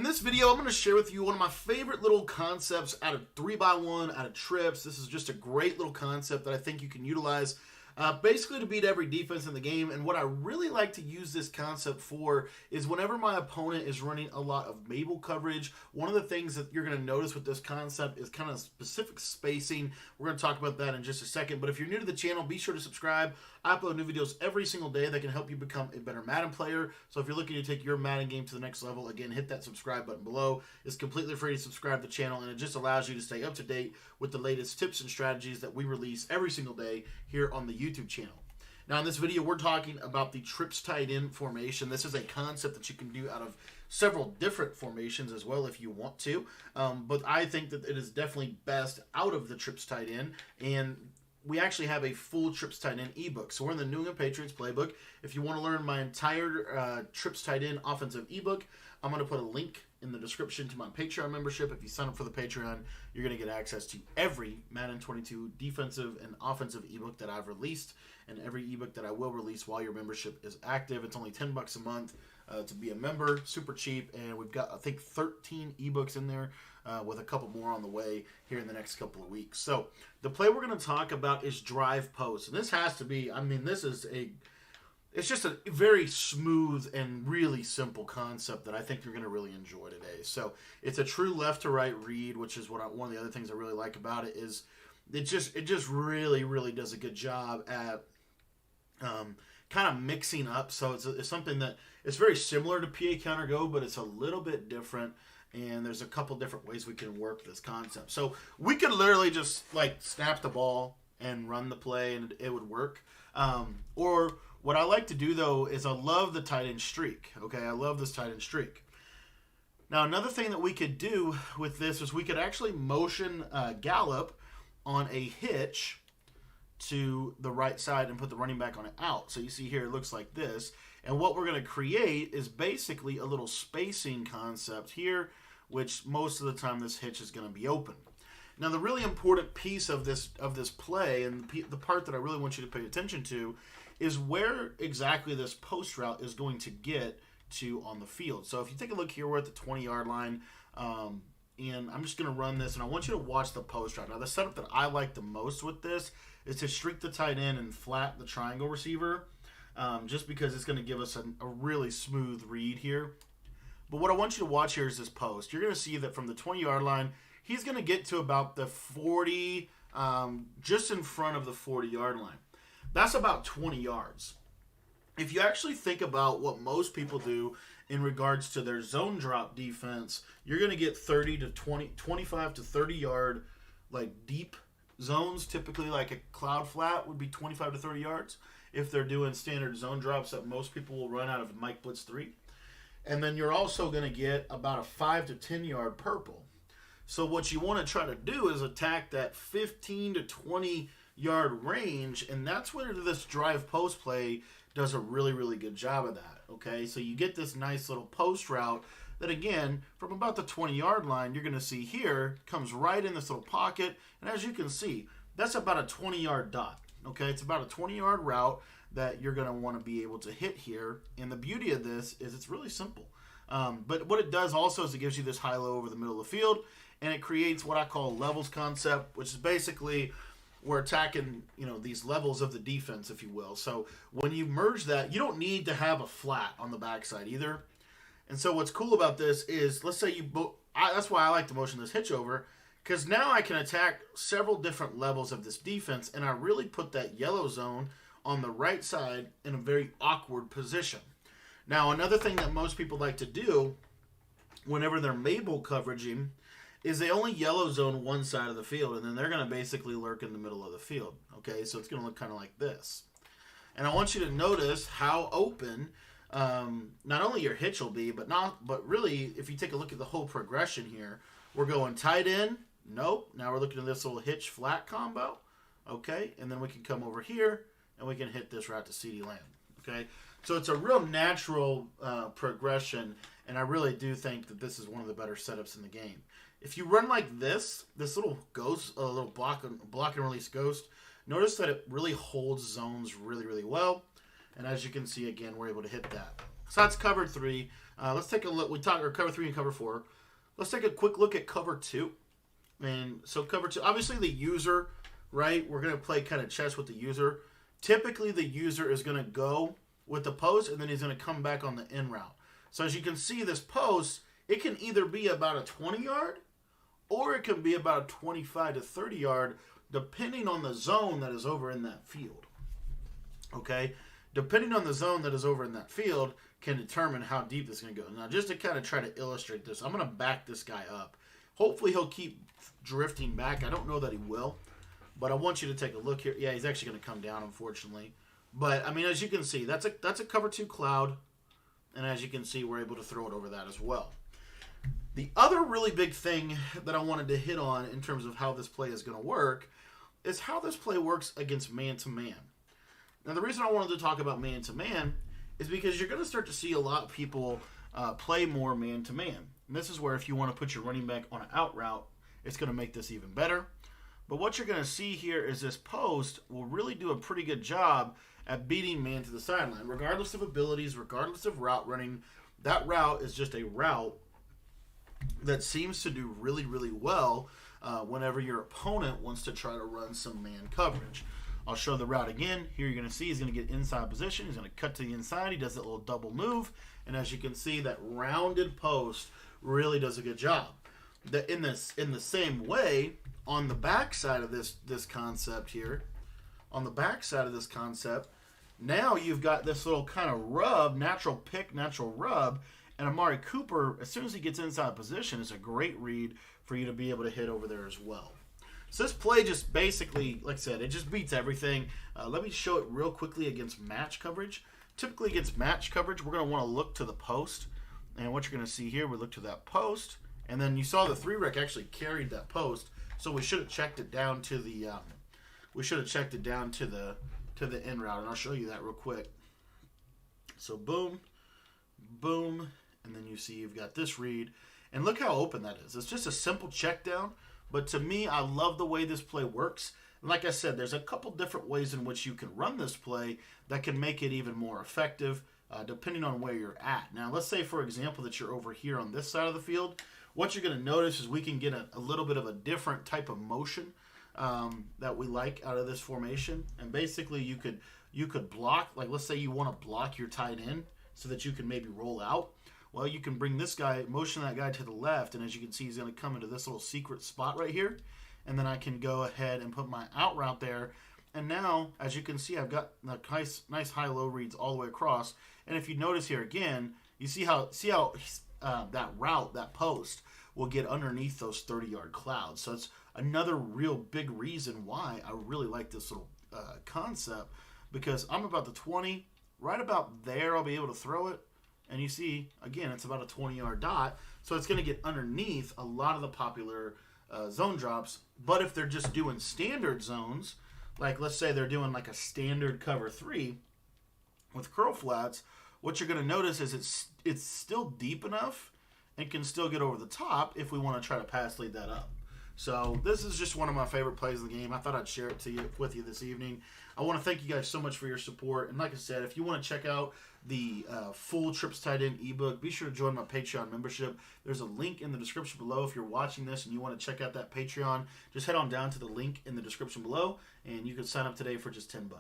In this video, I'm going to share with you one of my favorite little concepts out of 3x1, out of trips. This is just a great little concept that I think you can utilize basically to beat every defense in the game. And what I really like to use this concept for is whenever my opponent is running a lot of Mabel coverage, one of the things that you're going to notice with this concept is kind of specific spacing. We're going to talk about that in just a second. But if you're new to the channel, be sure to subscribe. I upload new videos every single day that can help you become a better Madden player. So if you're looking to take your Madden game to the next level, again, hit that subscribe button below. It's completely free to subscribe to the channel, and it just allows you to stay up to date with the latest tips and strategies that we release every single day here on the YouTube channel. Now, in this video, we're talking about the trips tight end formation. This is a concept that you can do out of several different formations as well if you want to. But I think that it is definitely best out of the trips tight end, and we actually have a full trips tight end ebook. So we're in the New England Patriots playbook. If you want to learn my entire trips tight end offensive ebook, I'm going to put a link in the description to my Patreon membership. If you sign up for the Patreon, you're going to get access to every Madden 22 defensive and offensive ebook that I've released, and every ebook that I will release while your membership is active. It's only $10 a month to be a member, super cheap, and we've got, I think, 13 ebooks in there with a couple more on the way here in the next couple of weeks. So the play we're going to talk about is drive post, and this has to be, I mean, it's just a very smooth and really simple concept that I think you're going to really enjoy today. So it's a true left to right read, which is one of the other things I really like about it is it just really does a good job at kind of mixing up. So it's something that it's very similar to PA counter go, but it's a little bit different. And there's a couple different ways we can work this concept. So we could literally just like snap the ball and run the play and it would work. Or what I like to do though is I love the tight end streak. Okay, I love this tight end streak. Now another thing that we could do with this is we could actually motion Gallup on a hitch to the right side and put the running back on it out. So you see here it looks like this. And what we're going to create is basically a little spacing concept here, which most of the time this hitch is going to be open. Now the really important piece of this play, and the part that I really want you to pay attention to, is where exactly this post route is going to get to on the field. So if you take a look here, we're at the 20-yard line, and I'm just going to run this, and I want you to watch the post route. Now the setup that I like the most with this is to streak the tight end and flat the triangle receiver. Just because it's going to give us a really smooth read here. But what I want you to watch here is this post. You're going to see that from the 20-yard line, he's going to get to about the 40, just in front of the 40-yard line. That's about 20 yards. If you actually think about what most people do in regards to their zone drop defense, you're going to get 30 to 20, 25 to 30-yard like deep zones. Typically like a cloud flat would be 25 to 30 yards. If they're doing standard zone drops that most people will run out of Mike Blitz 3. And then you're also going to get about a 5 to 10 yard purple. So what you want to try to do is attack that 15 to 20 yard range, and that's where this drive post play does a really good job of that. Okay, so you get this nice little post route that, again, from about the 20-yard line, you're going to see here, comes right in this little pocket, and as you can see, that's about a 20-yard dot. Okay, it's about a 20-yard route that you're going to want to be able to hit here. And the beauty of this is it's really simple. But what it does also is it gives you this high-low over the middle of the field, and it creates what I call levels concept, which is basically we're attacking, these levels of the defense, if you will. So when you merge that, you don't need to have a flat on the backside either. And so what's cool about this is, let's say that's why I like to motion this hitch over, because now I can attack several different levels of this defense, and I really put that yellow zone on the right side in a very awkward position. Now, another thing that most people like to do whenever they're Mabel coveraging is they only yellow zone one side of the field, and then they're going to basically lurk in the middle of the field. Okay, so it's going to look kind of like this. And I want you to notice how open not only your hitch will be, but really, if you take a look at the whole progression here, we're going tight end. Nope. Now we're looking at this little hitch flat combo. Okay. And then we can come over here and we can hit this route to CeeDee Lamb. Okay. So it's a real natural progression. And I really do think that this is one of the better setups in the game. If you run like this little ghost, a little block and release ghost, notice that it really holds zones really well. And as you can see, again, we're able to hit that. So that's cover 3. Let's take a look. We talked or cover 3 and cover 4. Let's take a quick look at cover 2. And so cover 2, obviously the user, right? We're going to play kind of chess with the user. Typically the user is going to go with the post, and then he's going to come back on the in route. So as you can see, this post, it can either be about a 20-yard or it can be about a 25 to 30-yard, depending on the zone that is over in that field. Okay? Depending on the zone that is over in that field can determine how deep this is going to go. Now, just to kind of try to illustrate this, I'm going to back this guy up. Hopefully, he'll keep drifting back. I don't know that he will, but I want you to take a look here. Yeah, he's actually going to come down, unfortunately. But, I mean, as you can see, that's a cover 2 cloud, and as you can see, we're able to throw it over that as well. The other really big thing that I wanted to hit on in terms of how this play is going to work is how this play works against man-to-man. Now, the reason I wanted to talk about man-to-man is because you're going to start to see a lot of people play more man-to-man. And this is where if you want to put your running back on an out route, it's going to make this even better. But what you're going to see here is this post will really do a pretty good job at beating man to the sideline. Regardless of abilities, regardless of route running, that route is just a route that seems to do really, really well whenever your opponent wants to try to run some man coverage. I'll show the route again. Here you're going to see he's going to get inside position. He's going to cut to the inside. He does that little double move. And as you can see, that rounded post really does a good job. In the same way, on the back side of this concept here, on the back side of this concept, now you've got this little kind of rub, natural pick, natural rub, and Amari Cooper, as soon as he gets inside position, is a great read for you to be able to hit over there as well. So this play just basically, like I said, it just beats everything. Let me show it real quickly against match coverage. Typically against match coverage, we're going to want to look to the post. And what you're going to see here, we look to that post. And then you saw the 3-rec actually carried that post. So we should have checked it down to the the in route. And I'll show you that real quick. So boom, boom, and then you see you've got this read. And look how open that is. It's just a simple check down. But to me, I love the way this play works. And like I said, there's a couple different ways in which you can run this play that can make it even more effective, depending on where you're at. Now, let's say, for example, that you're over here on this side of the field. What you're going to notice is we can get a little bit of a different type of motion that we like out of this formation. And basically, you could block, like let's say you want to block your tight end so that you can maybe roll out. Well, you can bring this guy, motion that guy to the left, and as you can see, he's going to come into this little secret spot right here. And then I can go ahead and put my out route there. And now, as you can see, I've got nice high-low reads all the way across. And if you notice here again, you see how that route, that post, will get underneath those 30-yard clouds. So it's another real big reason why I really like this little concept, because I'm about the 20, right about there I'll be able to throw it. And you see, again, it's about a 20-yard dot. So it's going to get underneath a lot of the popular zone drops. But if they're just doing standard zones, like let's say they're doing like a standard cover 3 with curl flats, what you're going to notice is it's still deep enough and can still get over the top if we want to try to pass lead that up. So this is just one of my favorite plays in the game. I thought I'd share it with you this evening. I want to thank you guys so much for your support. And like I said, if you want to check out the full Trips Tight End ebook, be sure to join my Patreon membership. There's a link in the description below. If you're watching this and you want to check out that Patreon, just head on down to the link in the description below, and you can sign up today for just $10.